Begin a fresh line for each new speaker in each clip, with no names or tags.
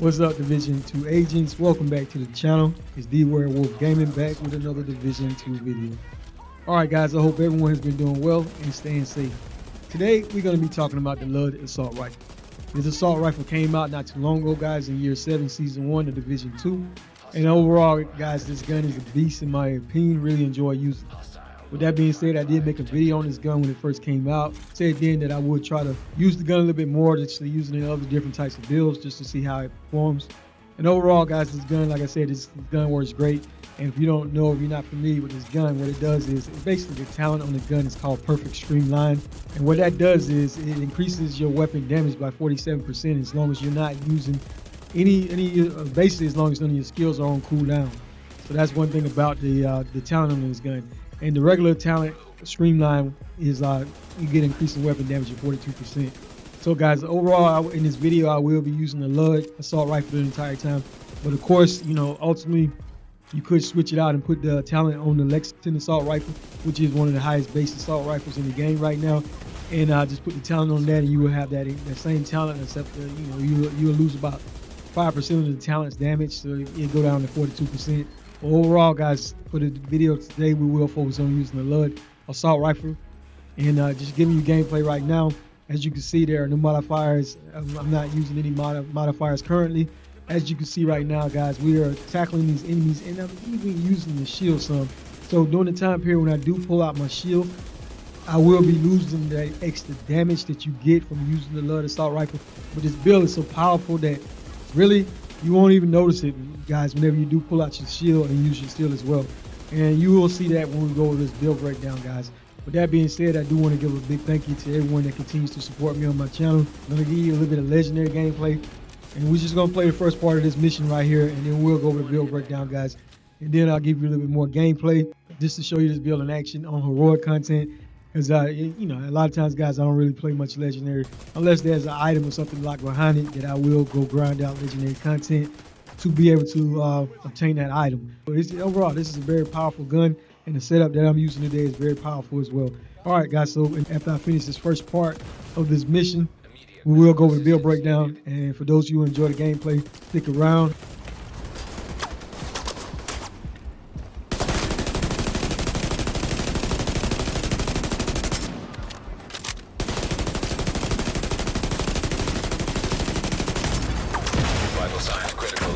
What's up, Division 2 agents? Welcome back to the channel. It's D-Werewolf Gaming back with another Division 2 video. Alright guys, I hope everyone has been doing well and staying safe. Today, we're going to be talking about the LUD assault rifle. This assault rifle came out not too long ago, guys, in year 7, season 1 of Division 2. And overall, guys, this gun is a beast in my opinion. Really enjoy using it. With that being said, I did make a video on this gun when it first came out. Said then that I would try to use the gun a little bit more, just to use it in other different types of builds, just to see how it performs. And overall, guys, this gun, like I said, this gun works great. And if you don't know, if you're not familiar with this gun, what it does is, basically the talent on the gun is called perfect streamline. And what that does is it increases your weapon damage by 47% as long as you're not using basically as long as none of your skills are on cooldown. So that's one thing about the talent on this gun. And the regular talent streamline is you get increasing weapon damage of 42%. So guys, overall in this video I will be using the LUD assault rifle the entire time. But of course, you know, ultimately you could switch it out and put the talent on the Lexington assault rifle, which is one of the highest base assault rifles in the game right now. And just put the talent on that and you will have that same talent, except that, you know, you will lose about 5% of the talent's damage, so it'll go down to 42%. But overall, guys, for the video today, we will focus on using the LUD assault rifle and just giving you gameplay right now. As you can see, there are no modifiers. I'm not using any modifiers currently. As you can see right now, guys, we are tackling these enemies, and I'm even using the shield some. So during the time period when I do pull out my shield, I will be losing that extra damage that you get from using the LUD assault rifle. But this build is so powerful that really you won't even notice it, guys, whenever you do pull out your shield and use your shield as well. And you will see that when we go over this build breakdown, guys. With that being said, I do want to give a big thank you to everyone that continues to support me on my channel. I'm going to give you a little bit of legendary gameplay. And we're just going to play the first part of this mission right here, and then we'll go over the build breakdown, guys. And then I'll give you a little bit more gameplay just to show you this build in action on heroic content. Because, you know, a lot of times, guys, I don't really play much legendary unless there's an item or something locked behind it that I will go grind out legendary content to be able to obtain that item. But overall, this is a very powerful gun, and the setup that I'm using today is very powerful as well. All right, guys, so after I finish this first part of this mission, we will go over the build breakdown. And for those of you who enjoy the gameplay, stick around.
Vital signs critical.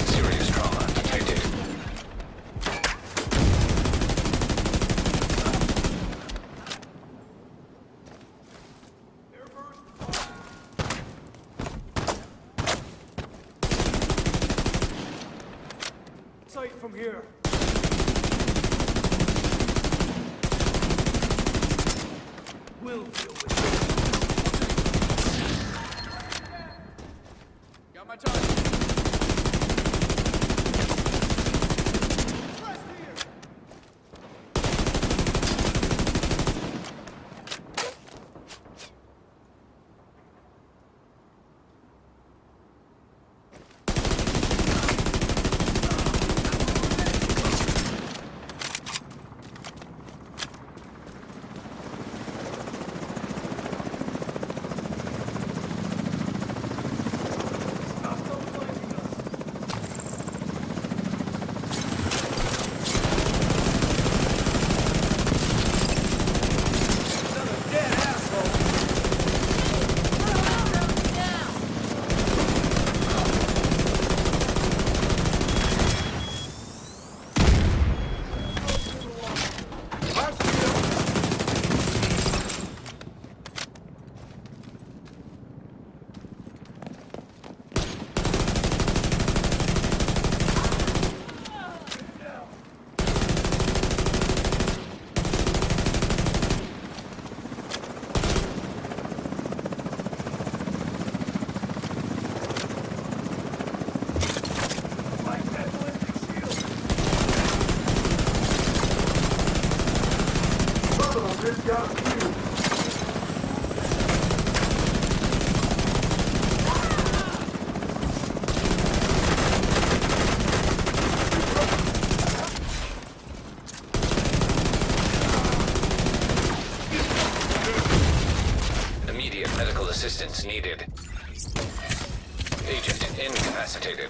Serious trauma detected.
Sight from here. We'll deal with it. Got my target. Rest here.
Assistance needed. Agent incapacitated.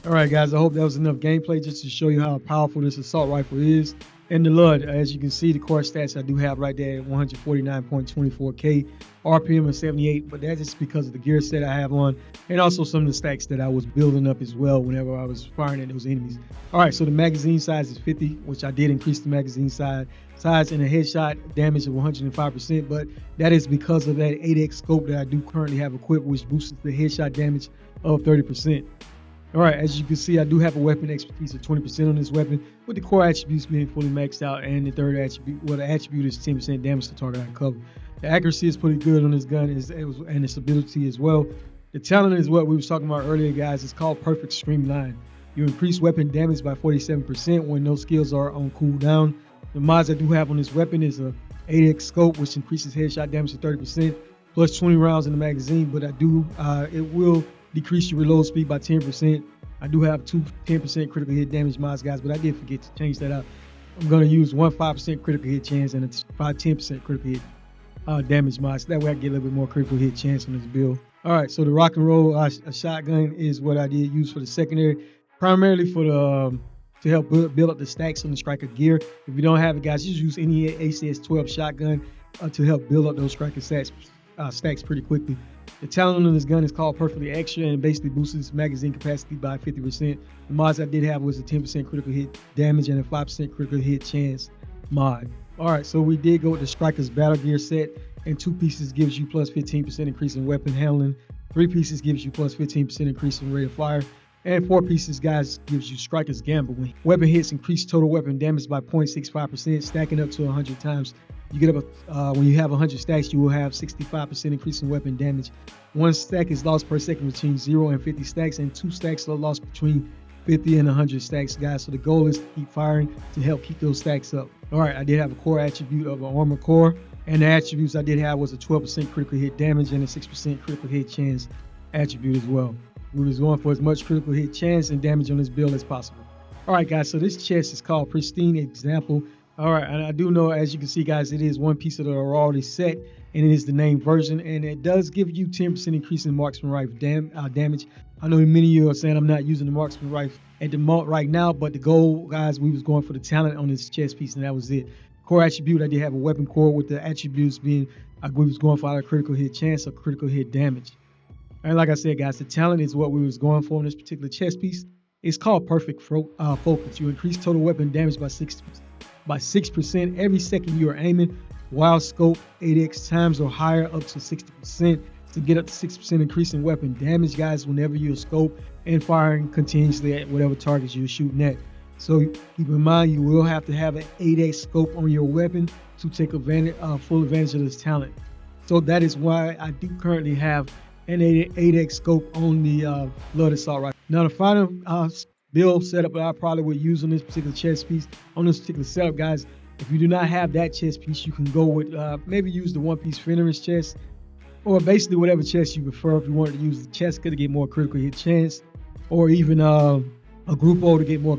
All right, guys, I hope that was enough gameplay just to show you how powerful this assault rifle is. And the LUD, as you can see, the core stats I do have right there at 149.24K, RPM of 78, but that is because of the gear set I have on, and also some of the stacks that I was building up as well whenever I was firing at those enemies. All right, so the magazine size is 50, which I did increase the magazine size and a headshot damage of 105%, but that is because of that 8x scope that I do currently have equipped, which boosts the headshot damage of 30%. All right, as you can see, I do have a weapon expertise of 20% on this weapon, with the core attributes being fully maxed out, and the third attribute, well, the attribute is 10% damage to target on cover. The accuracy is pretty good on this gun, and its ability as well. The talent is what we was talking about earlier, guys. It's called Perfect Streamline. You increase weapon damage by 47% when no skills are on cooldown. The mods I do have on this weapon is a 8x scope, which increases headshot damage to 30%, plus 20 rounds in the magazine, but it will decrease your reload speed by 10%. I do have two 10% critical hit damage mods, guys, but I did forget to change that out. I'm going to use one 5% critical hit chance and a 10% critical hit damage mods. That way I get a little bit more critical hit chance on this build. All right, so the rock and roll a shotgun is what I did use for the secondary, primarily for the to help build up the stacks on the striker gear. If you don't have it, guys, just use any ACS-12 shotgun to help build up those striker stacks pretty quickly. The talent on this gun is called Perfectly Extra, and basically boosts its magazine capacity by 50%. The mods I did have was a 10% critical hit damage and a 5% critical hit chance mod. All right, so we did go with the Striker's Battle Gear set, and 2 pieces gives you plus 15% increase in weapon handling, 3 pieces gives you plus 15% increase in rate of fire, and 4 pieces, guys, gives you Striker's Gamble. Weapon hits increase total weapon damage by 0.65%, stacking up to 100 times. You get up when you have 100 stacks, you will have 65% increase in weapon damage. 1 stack is lost per second between 0 and 50 stacks, and 2 stacks are lost between 50 and 100 stacks, guys. So the goal is to keep firing to help keep those stacks up. All right, I did have a core attribute of an armor core, and the attributes I did have was a 12% critical hit damage and a 6% critical hit chance attribute as well. We was going for as much critical hit chance and damage on this build as possible. All right, guys, so this chest is called Pristine Example. All right, and I do know, as you can see, guys, it is one piece of the already set, and it is the named version, and it does give you 10% increase in marksman rifle damage. I know many of you are saying I'm not using the marksman rifle at the moment right now, but the goal, guys, we was going for the talent on this chest piece, and that was it. Core attribute, I did have a weapon core with the attributes being, we was going for either critical hit chance or critical hit damage. And like I said, guys, the talent is what we was going for in this particular chest piece. It's called Perfect Focus. You increase total weapon damage by 6% every second you are aiming, while scope 8x times or higher up to 60% to get up to 6% increase in weapon damage, guys, whenever you scope and firing continuously at whatever targets you're shooting at. So keep in mind, you will have to have an 8x scope on your weapon to take full advantage of this talent. So that is why I do currently have an 8x scope on the LUD assault rifle. Now the final build setup that I probably would use on this particular chest piece, on this particular setup, guys, if you do not have that chest piece, you can go with maybe use the one-piece finisher's chest, or basically whatever chest you prefer. If you wanted to use the chest to get more critical hit chance, or even a group O to get more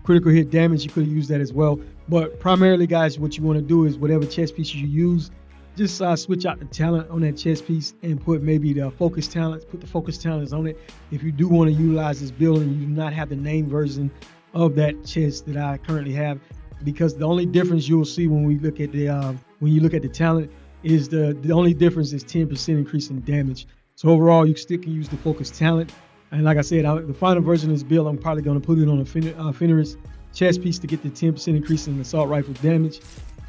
critical hit damage, you could use that as well. But primarily, guys, what you want to do is whatever chest piece you use, just switch out the talent on that chest piece and put maybe the focus talents, put the focus talents on it. If you do want to utilize this build and you do not have the name version of that chest that I currently have, because the only difference you'll see when we look at the when you look at the talent is the only difference is 10% increase in damage. So overall, you still can use the focus talent. And like I said, the final version of this build, I'm probably going to put it on a Fenris chest piece to get the 10% increase in assault rifle damage,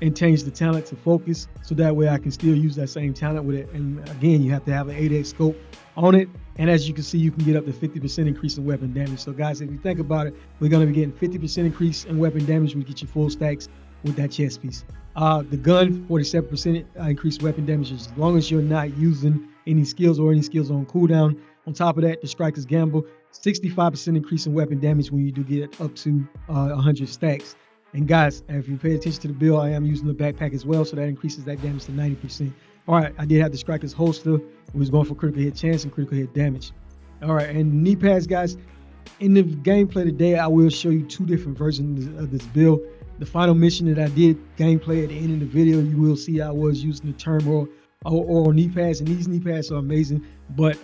and change the talent to focus, so that way I can still use that same talent with it. And again, you have to have an 8x scope on it, and as you can see, you can get up to 50% increase in weapon damage. So guys, if you think about it, we're going to be getting 50% increase in weapon damage when you get your full stacks with that chest piece. The gun, 47% increased weapon damage as long as you're not using any skills or any skills on cooldown. On top of that, the Striker's Gamble, 65% increase in weapon damage when you do get up to 100 stacks. And guys, if you pay attention to the build, I am using the backpack as well, so that increases that damage to 90%. All right, I did have the Striker's Holster. We was going for critical hit chance and critical hit damage. All right, and knee pads, guys. In the gameplay today, I will show you two different versions of this build. The final mission that I did gameplay at the end of the video, you will see I was using the turmoil or knee pads, and these knee pads are amazing. But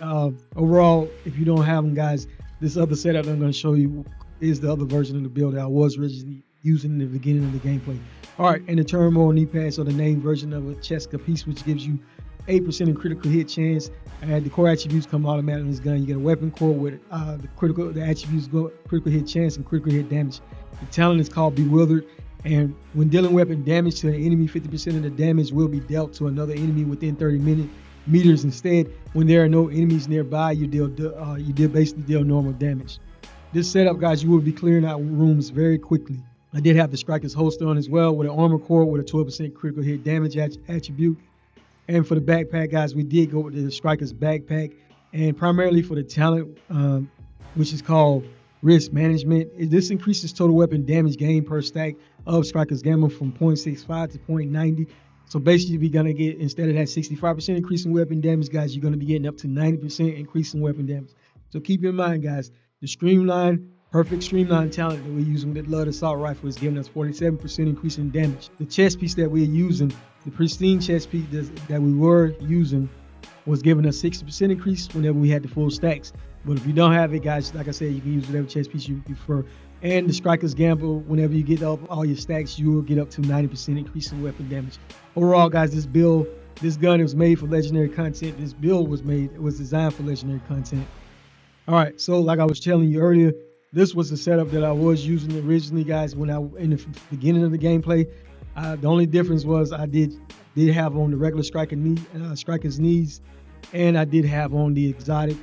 overall, if you don't have them, guys, this other setup I'm going to show you is the other version of the build that I was originally using in the beginning of the gameplay. All right, and the turmoil knee pads are the named version of a Cheska piece, which gives you 8% in critical hit chance. And the core attributes come automatically in this gun. You get a weapon core with the attributes go critical hit chance and critical hit damage. The talent is called Bewildered, and when dealing weapon damage to an enemy, 50% of the damage will be dealt to another enemy within 30 meters. Instead, when there are no enemies nearby, you basically deal normal damage. This setup, guys, you will be clearing out rooms very quickly. I did have the Striker's Holster on as well with an armor core with a 12% critical hit damage attribute. And for the backpack, guys, we did go with the Striker's backpack, and primarily for the talent, which is called Risk Management. This increases total weapon damage gained per stack of Striker's Gamma from 0.65 to 0.90. So basically, we're gonna get, instead of that 65% increase in weapon damage, guys, you're gonna be getting up to 90% increase in weapon damage. So keep in mind, guys, the perfect streamline talent that we're using with the LUD assault rifle is giving us 47% increase in damage. The chest piece that we're using, the pristine chest piece that we were using, was giving us 60% increase whenever we had the full stacks. But if you don't have it, guys, like I said, you can use whatever chest piece you prefer. And the Striker's Gamble, whenever you get up all your stacks, you will get up to 90% increase in weapon damage. Overall, guys, this gun was made for legendary content. This build was designed for legendary content. All right, so like I was telling you earlier, this was the setup that I was using originally, guys, in the beginning of the gameplay. The only difference was I did have on the regular Striker's knees, and I did have on the exotic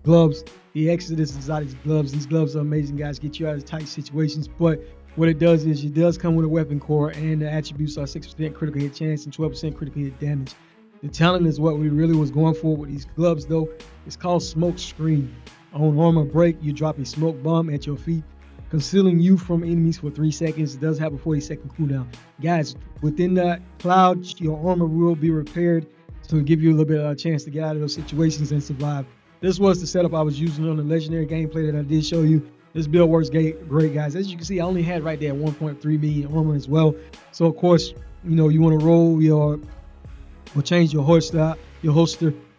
gloves, the Exodus exotic gloves. These gloves are amazing, guys, get you out of tight situations. But what it does is it does come with a weapon core, and the attributes are 6% critical hit chance and 12% critical hit damage. The talent is what we really was going for with these gloves, though. It's called Smoke Screen. On armor break, you drop a smoke bomb at your feet, concealing you from enemies for 3 seconds. It does have a 40-second cooldown. Guys, within that cloud, your armor will be repaired to give you a little bit of a chance to get out of those situations and survive. This was the setup I was using on the legendary gameplay that I did show you. This build works great, guys. As you can see, I only had right there 1.3 million armor as well. So of course, you want to roll or change your holster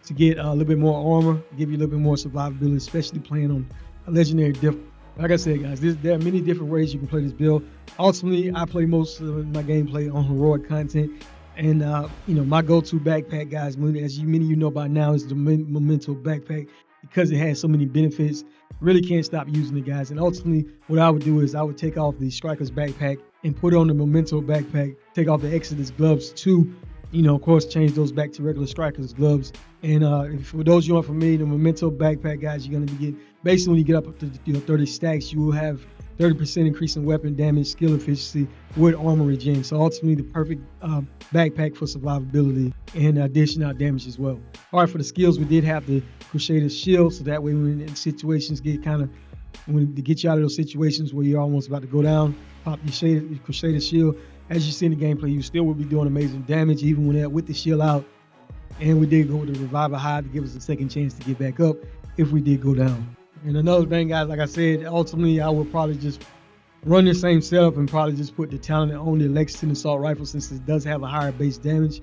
to get a little bit more armor, give you a little bit more survivability, especially playing on a legendary diff. Like I said, guys, there are many different ways you can play this build. Ultimately, I play most of my gameplay on heroic content, and my go-to backpack, guys, as many of you know by now, is the Memento backpack, because it has so many benefits. Really can't stop using it, guys. And ultimately, what I would do is I would take off the Striker's backpack and put on the Memento backpack, take off the Exodus gloves too. Of course, change those back to regular Striker's gloves. And for those you aren't familiar, the Memento backpack, guys, you're going to be getting, basically when you get up to 30 stacks, you will have 30% increase in weapon damage, skill efficiency with armor regen. So ultimately, the perfect backpack for survivability and dishing out damage as well. All right, for the skills, we did have the Crusader's Shield, so that way when situations get to get you out of those situations where you're almost about to go down, pop your Crusader's Shield. As you see in the gameplay, you still will be doing amazing damage even with the shield out. And we did go with the Reviver High to give us a second chance to get back up if we did go down. And another thing, guys, like I said, ultimately I would probably just run the same setup and probably just put the talent on the Lexington assault rifle, since it does have a higher base damage.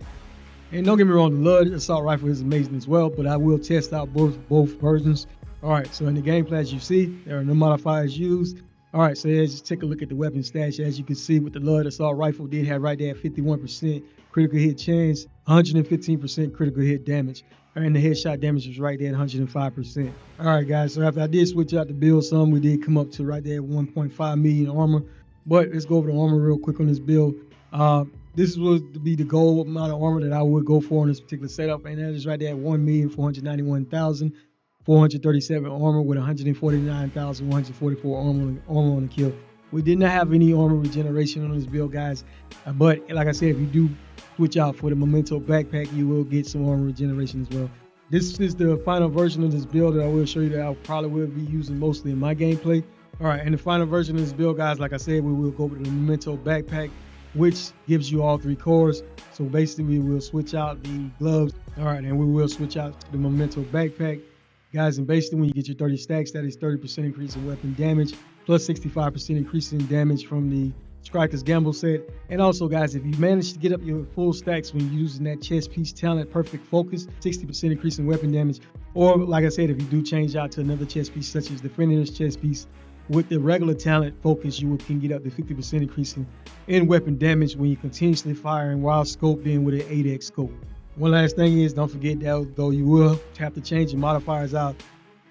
And don't get me wrong, the LUD assault rifle is amazing as well, but I will test out both versions. All right, so in the gameplay, as you see, there are no modifiers used. All right, so let's just take a look at the weapon stash. As you can see, with the LUD assault rifle, did have right there at 51% critical hit chance, 115% critical hit damage. And the headshot damage was right there at 105%. All right, guys, so after I did switch out the build some, we did come up to right there at 1.5 million armor. But let's go over the armor real quick on this build. This was to be the goal amount of armor that I would go for in this particular setup, and that is right there at 1,491,437 armor with 149,144 armor on the kill. We did not have any armor regeneration on this build, guys, but like I said, if you do switch out for the Memento backpack, you will get some armor regeneration as well. This is the final version of this build that I will show you that I probably will be using mostly in my gameplay. All right, and the final version of this build, guys, like I said, we will go with the Memento backpack, which gives you all 3 cores. So basically, we will switch out the gloves. All right, and we will switch out the Memento backpack, guys. And basically, when you get your 30 stacks, that is 30% increase in weapon damage, plus 65% increase in damage from the Striker's Gamble set. And also, guys, if you manage to get up your full stacks when you're using that chest piece talent, Perfect Focus, 60% increase in weapon damage. Or, like I said, if you do change out to another chest piece, such as the Defender's chest piece, with the regular talent focus, you can get up to 50% increase in weapon damage when you're continuously firing while scoped in with an 8x scope. One last thing is, don't forget that though you will have to change your modifiers out,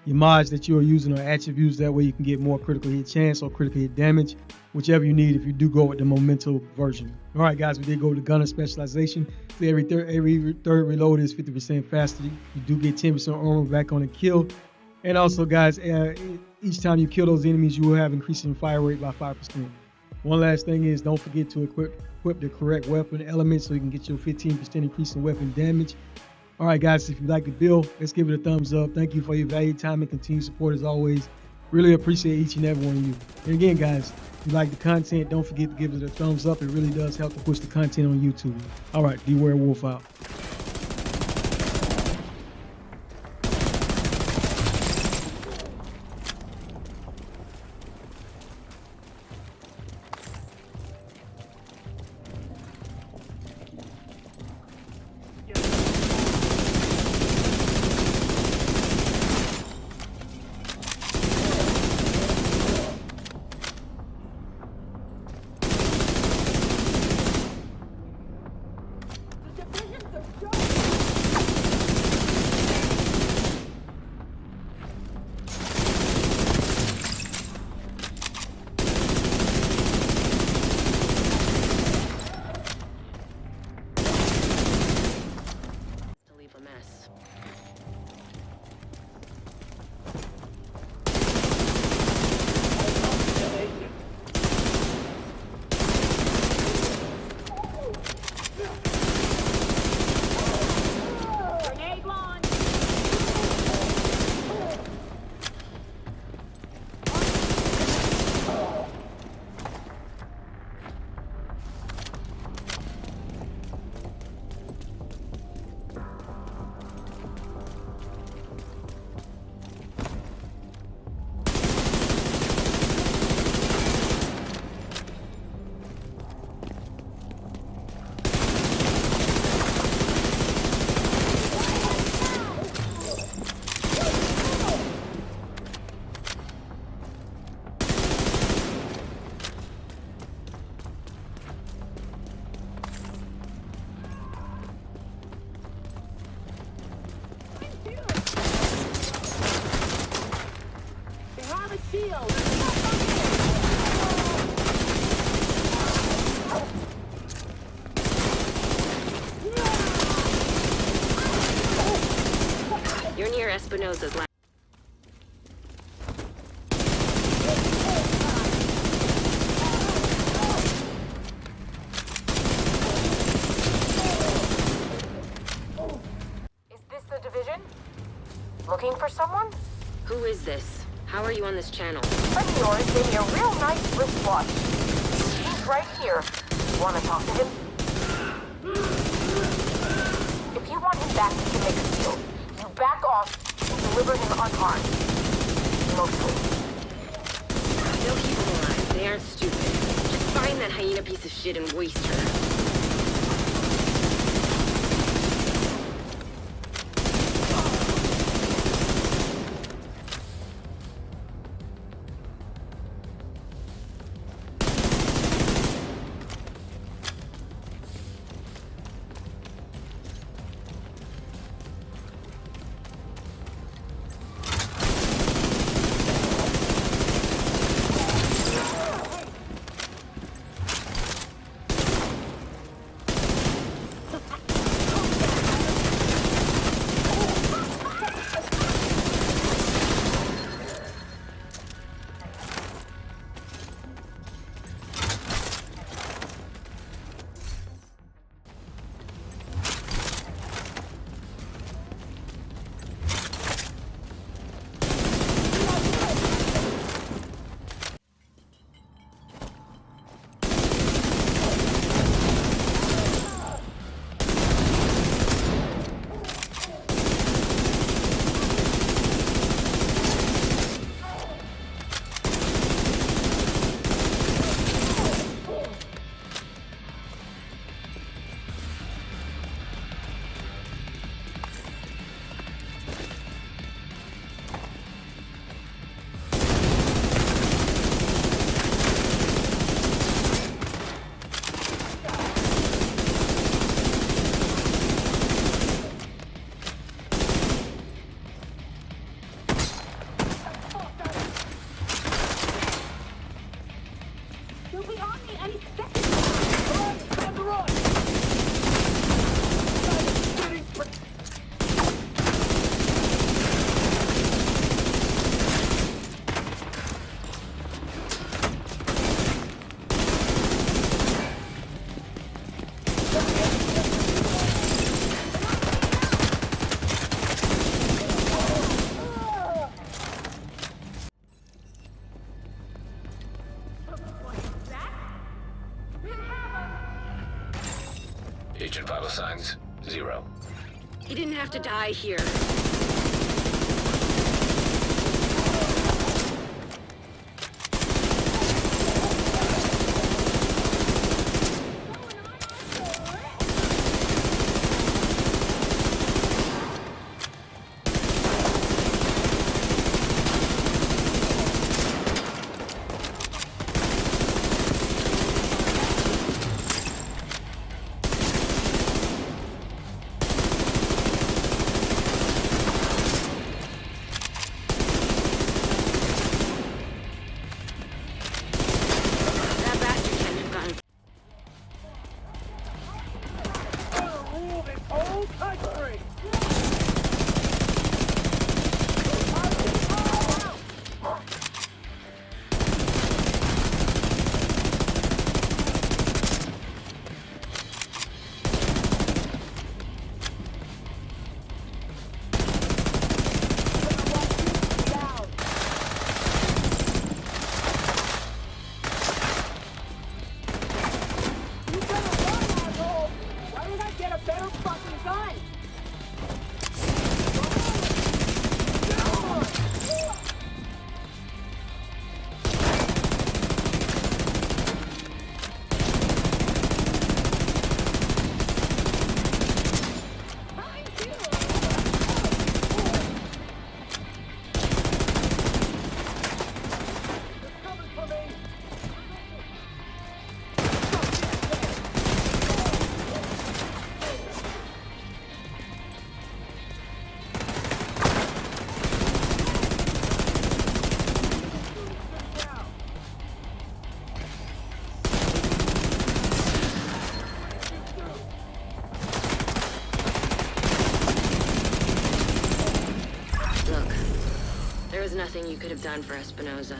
your mods that you are using or attributes, that way you can get more critical hit chance or critical hit damage, whichever you need if you do go with the Memento version. All right, guys, we did go with the gunner specialization. So every third reload is 50% faster. You do get 10% armor back on a kill. And also, guys, each time you kill those enemies, you will have increasing fire rate by 5%. One last thing is, don't forget to equip the correct weapon element so you can get your 15% increase in weapon damage. All right, guys, if you like the build, let's give it a thumbs up. Thank you for your valued time and continued support as always. Really appreciate each and every one of you. And again, guys, if you like the content, don't forget to give it a thumbs up. It really does help to push the content on YouTube. All right, D-Werewolf out.
You're near Espinosa's last.
Is this the division? Looking for someone?
Who is this? How are you on this channel?
Friend of yours gave me a real nice wristwatch. He's right here. Want to talk to him? If you want him back, you can make a deal. You back off and deliver him unharmed. Mostly.
They'll keep them alive. They aren't stupid. Just find that hyena piece of shit and waste her.
Vital signs, 0.
He didn't have to die here. That bastard can't have gotten.
Rule this whole country! You better run, asshole! Why didn't I get a better fucking gun? Coming for me!
Look, there was nothing you could have done for Espinosa.